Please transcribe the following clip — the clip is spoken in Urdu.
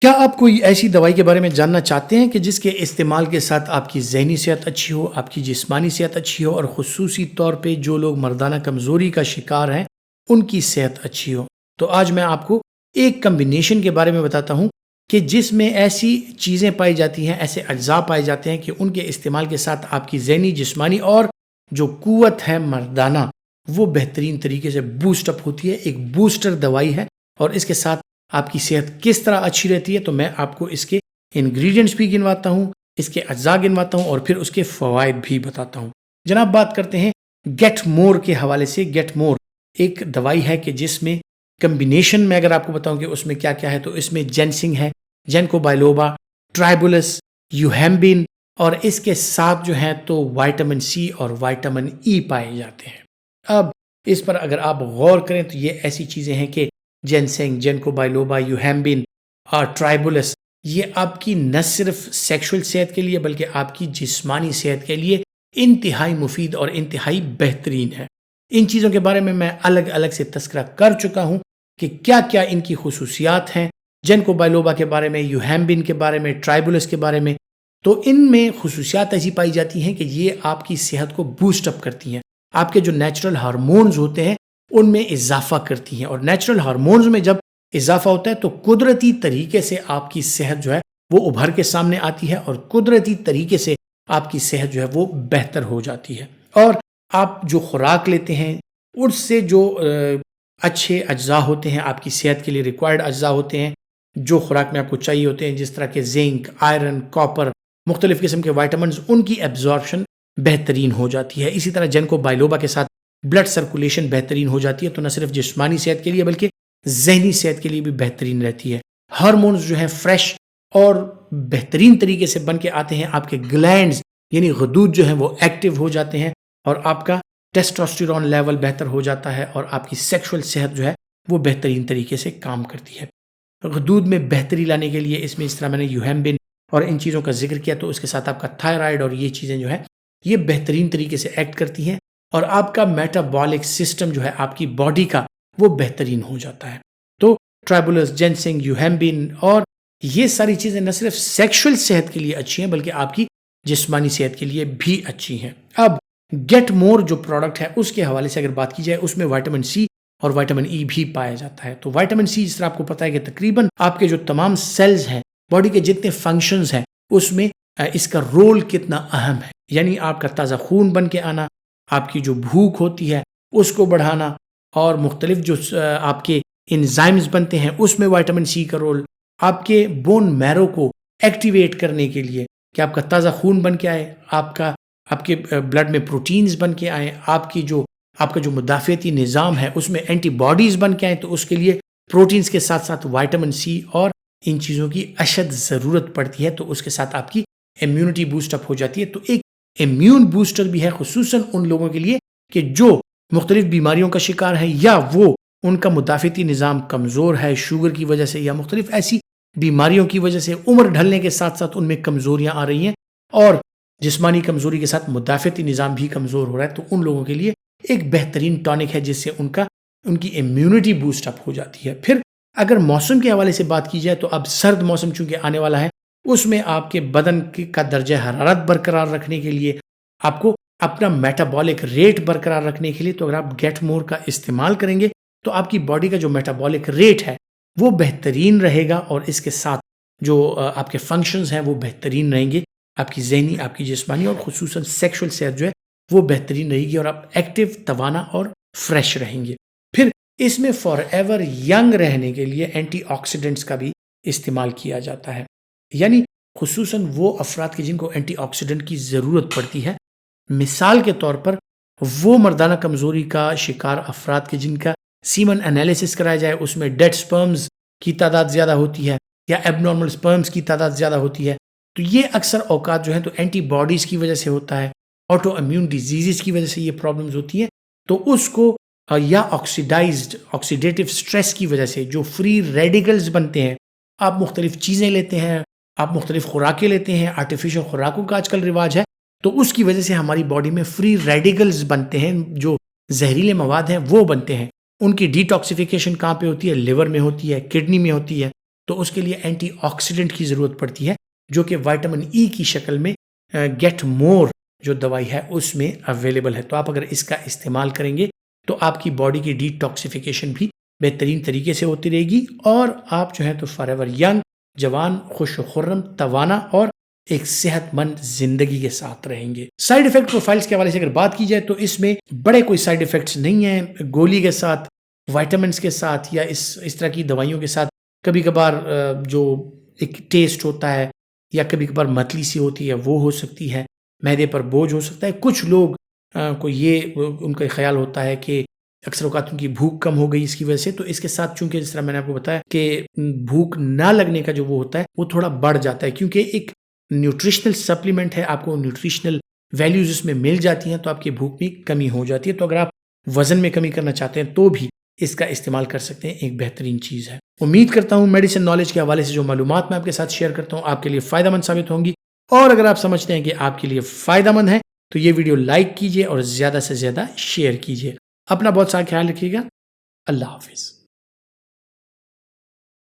کیا آپ کوئی ایسی دوائی کے بارے میں جاننا چاہتے ہیں کہ جس کے استعمال کے ساتھ آپ کی ذہنی صحت اچھی ہو، آپ کی جسمانی صحت اچھی ہو اور خصوصی طور پہ جو لوگ مردانہ کمزوری کا شکار ہیں ان کی صحت اچھی ہو؟ تو آج میں آپ کو ایک کمبینیشن کے بارے میں بتاتا ہوں کہ جس میں ایسی چیزیں پائی جاتی ہیں، ایسے اجزاء پائے جاتے ہیں کہ ان کے استعمال کے ساتھ آپ کی ذہنی، جسمانی اور جو قوت ہے مردانہ وہ بہترین طریقے سے بوسٹ اپ ہوتی ہے۔ ایک بوسٹر دوائی ہے اور اس کے ساتھ آپ کی صحت کس طرح اچھی رہتی ہے، تو میں آپ کو اس کے انگریڈینٹس بھی گنواتا ہوں، اس کے اجزاء گنواتا ہوں اور پھر اس کے فوائد بھی بتاتا ہوں۔ جناب بات کرتے ہیں گیٹ مور کے حوالے سے۔ گیٹ مور ایک دوائی ہے کہ جس میں کمبینیشن میں اگر آپ کو بتاؤں کہ اس میں کیا کیا ہے، تو اس میں جینسنگ ہے، جینکو بائلوبا، ٹرائبولس، یوہیمبین اور اس کے ساتھ جو ہے تو وائٹامن سی اور وائٹامن ای پائے جاتے ہیں۔ اب اس پر اگر آپ غور کریں تو یہ ایسی چیزیں ہیں کہ جینسنگ، جینکو بائلوبا، یوہیمبین اور ٹرائبولس یہ آپ کی نہ صرف سیکشل صحت کے لیے بلکہ آپ کی جسمانی صحت کے لیے انتہائی مفید اور انتہائی بہترین ہے۔ ان چیزوں کے بارے میں الگ الگ سے تذکرہ کر چکا ہوں کہ کیا کیا ان کی خصوصیات ہیں، جینکو بائلوبا کے بارے میں، یوہیمبین کے بارے میں، ٹرائبولس کے بارے میں۔ تو ان میں خصوصیات ایسی پائی جاتی ہیں کہ یہ آپ کی صحت کو بوسٹ اپ کرتی ہیں، آپ کے جو نیچرل ہارمونز ہوتے ہیں ان میں اضافہ کرتی ہیں، اور نیچرل ہارمونز میں جب اضافہ ہوتا ہے تو قدرتی طریقے سے آپ کی صحت جو ہے وہ ابھر کے سامنے آتی ہے اور قدرتی طریقے سے آپ کی صحت جو ہے وہ بہتر ہو جاتی ہے۔ اور آپ جو خوراک لیتے ہیں اس سے جو اچھے اجزاء ہوتے ہیں، آپ کی صحت کے لیے ریکوائرڈ اجزاء ہوتے ہیں جو خوراک میں آپ کو چاہیے ہوتے ہیں، جس طرح کے زنک، آئرن، کاپر، مختلف قسم کے وائٹامنز، ان کی ایبزارپشن بہترین ہو جاتی ہے۔ اسی طرح جینکو بائلوبا کے ساتھ بلڈ سرکولیشن بہترین ہو جاتی ہے، تو نہ صرف جسمانی صحت کے لیے بلکہ ذہنی صحت کے لیے بھی بہترین رہتی ہے۔ ہارمونز جو ہیں فریش اور بہترین طریقے سے بن کے آتے ہیں، آپ کے گلینڈز یعنی غدود جو ہیں وہ ایکٹیو ہو جاتے ہیں اور آپ کا ٹیسٹوسٹیرون لیول بہتر ہو جاتا ہے اور آپ کی سیکشول صحت جو ہے وہ بہترین طریقے سے کام کرتی ہے۔ غدود میں بہتری لانے کے لیے اس میں، اس طرح میں نے یوہیمبین اور ان چیزوں کا ذکر کیا، تو اس کے ساتھ آپ کا تھائرائیڈ اور یہ چیزیں جو ہیں یہ بہترین طریقے سے ایکٹ کرتی ہیں اور آپ کا میٹابولک سسٹم جو ہے آپ کی باڈی کا وہ بہترین ہو جاتا ہے۔ تو ٹرائبولس، جینسنگ، یوہیمبین اور یہ ساری چیزیں نہ صرف سیکشل صحت کے لیے اچھی ہیں بلکہ آپ کی جسمانی صحت کے لیے بھی اچھی ہیں۔ اب گیٹ مور جو پروڈکٹ ہے اس کے حوالے سے اگر بات کی جائے، اس میں وائٹامن سی اور وائٹامن ای بھی پایا جاتا ہے۔ تو وائٹامن سی جس طرح آپ کو پتا ہے کہ تقریباً آپ کے جو تمام سیلز ہیں، باڈی کے جتنے فنکشنز ہیں، اس میں اس کا رول کتنا اہم ہے، یعنی آپ کا تازہ خون بن کے آنا، آپ کی جو بھوک ہوتی ہے اس کو بڑھانا اور مختلف جو آپ کے انزائمز بنتے ہیں اس میں وائٹامن سی کا رول، آپ کے بون میرو کو ایکٹیویٹ کرنے کے لیے کہ آپ کا تازہ خون بن کے آئے، آپ کے بلڈ میں پروٹینز بن کے آئیں، آپ کا جو مدافعتی نظام ہے اس میں اینٹی باڈیز بن کے آئیں، تو اس کے لیے پروٹینز کے ساتھ ساتھ وائٹامن سی اور ان چیزوں کی اشد ضرورت پڑتی ہے، تو اس کے ساتھ آپ کی امیونٹی بوسٹ اپ ہو جاتی ہے۔ تو ایک امیون بوسٹر بھی ہے خصوصاً ان لوگوں کے لیے کہ جو مختلف بیماریوں کا شکار ہے یا وہ ان کا مدافعتی نظام کمزور ہے شوگر کی وجہ سے یا مختلف ایسی بیماریوں کی وجہ سے، عمر ڈھلنے کے ساتھ ساتھ ان میں کمزوریاں آ رہی ہیں اور جسمانی کمزوری کے ساتھ مدافعتی نظام بھی کمزور ہو رہا ہے، تو ان لوگوں کے لیے ایک بہترین ٹانک ہے جس سے ان کی امیونٹی بوسٹ اپ ہو جاتی ہے۔ پھر اگر موسم کے حوالے سے بات کی جائے تو اب سرد موسم چونکہ آنے والا ہے، اس میں آپ کے بدن کا درجہ حرارت برقرار رکھنے کے لیے، آپ کو اپنا میٹابولک ریٹ برقرار رکھنے کے لیے، تو اگر آپ گیٹ مور کا استعمال کریں گے تو آپ کی باڈی کا جو میٹابولک ریٹ ہے وہ بہترین رہے گا اور اس کے ساتھ جو آپ کے فنکشنز ہیں وہ بہترین رہیں گے، آپ کی ذہنی، آپ کی جسمانی اور خصوصاً سیکشول صحت جو ہے وہ بہترین رہے گی اور آپ ایکٹیو، توانا اور فریش رہیں گے۔ پھر اس میں فار ایور ینگ رہنے کے لیے اینٹی آکسیڈنٹس کا بھی استعمال کیا جاتا ہے، یعنی خصوصاً وہ افراد کے جن کو اینٹی آکسیڈنٹ کی ضرورت پڑتی ہے۔ مثال کے طور پر وہ مردانہ کمزوری کا شکار افراد کے جن کا سیمن انالیسس کرایا جائے، اس میں ڈیڈ سپرمز کی تعداد زیادہ ہوتی ہے یا ایب نارمل سپرمز کی تعداد زیادہ ہوتی ہے، تو یہ اکثر اوقات جو ہیں تو اینٹی باڈیز کی وجہ سے ہوتا ہے، آٹو امیون ڈیزیزز کی وجہ سے یہ پرابلمز ہوتی ہیں، تو اس کو یا آکسیڈیٹیو سٹریس کی وجہ سے جو فری ریڈیکلز بنتے ہیں، آپ مختلف چیزیں لیتے ہیں، آپ مختلف خوراکیں لیتے ہیں، آرٹیفیشل خوراکوں کا آج کل رواج ہے، تو اس کی وجہ سے ہماری باڈی میں فری ریڈیکلز بنتے ہیں، جو زہریلے مواد ہیں وہ بنتے ہیں۔ ان کی ڈیٹاکسیفیکیشن کہاں پہ ہوتی ہے؟ لیور میں ہوتی ہے، کڈنی میں ہوتی ہے، تو اس کے لیے اینٹی آکسیڈنٹ کی ضرورت پڑتی ہے جو کہ وائٹامن ای کی شکل میں گیٹ مور جو دوائی ہے اس میں اویلیبل ہے. تو آپ اگر اس کا استعمال کریں گے تو آپ کی باڈی کی ڈی ٹاکسیفیکیشن بھی بہترین طریقے سے ہوتی رہے گی اور آپ جو ہے تو فار ایور ینگ، جوان، خوش و خرم، توانا اور ایک صحت مند زندگی کے ساتھ رہیں گے. سائیڈ افیکٹ پروفائلز کے حوالے سے اگر بات کی جائے تو اس میں بڑے کوئی سائیڈ افیکٹس نہیں ہیں. گولی کے ساتھ، وائٹامنس کے ساتھ یا اس طرح کی دوائیوں کے ساتھ کبھی کبھار جو ایک ٹیسٹ ہوتا ہے یا کبھی کبھار متلی سی ہوتی ہے وہ ہو سکتی ہے، معدے پر بوجھ ہو سکتا ہے. کچھ لوگ کو یہ ان کا خیال ہوتا ہے کہ اکثر اوقات ان کی بھوک کم ہو گئی اس کی وجہ سے، تو اس کے ساتھ چونکہ جس طرح میں نے آپ کو بتایا کہ بھوک نہ لگنے کا جو وہ ہوتا ہے وہ تھوڑا بڑھ جاتا ہے کیونکہ ایک نیوٹریشنل سپلیمنٹ ہے، آپ کو نیوٹریشنل ویلیوز اس میں مل جاتی ہیں تو آپ کی بھوک میں کمی ہو جاتی ہے. تو اگر آپ وزن میں کمی کرنا چاہتے ہیں تو بھی اس کا استعمال کر سکتے ہیں، ایک بہترین چیز ہے. امید کرتا ہوں میڈیسن نالج کے حوالے سے جو معلومات میں آپ کے ساتھ شیئر کرتا ہوں آپ کے لیے فائدہ مند ثابت ہوں گی، اور اگر آپ سمجھتے ہیں کہ آپ کے لیے فائدہ مند ہے تو یہ ویڈیو لائک کیجئے اور زیادہ سے زیادہ شیئر کیجئے. اپنا بہت سارا خیال رکھیے گا. اللہ حافظ.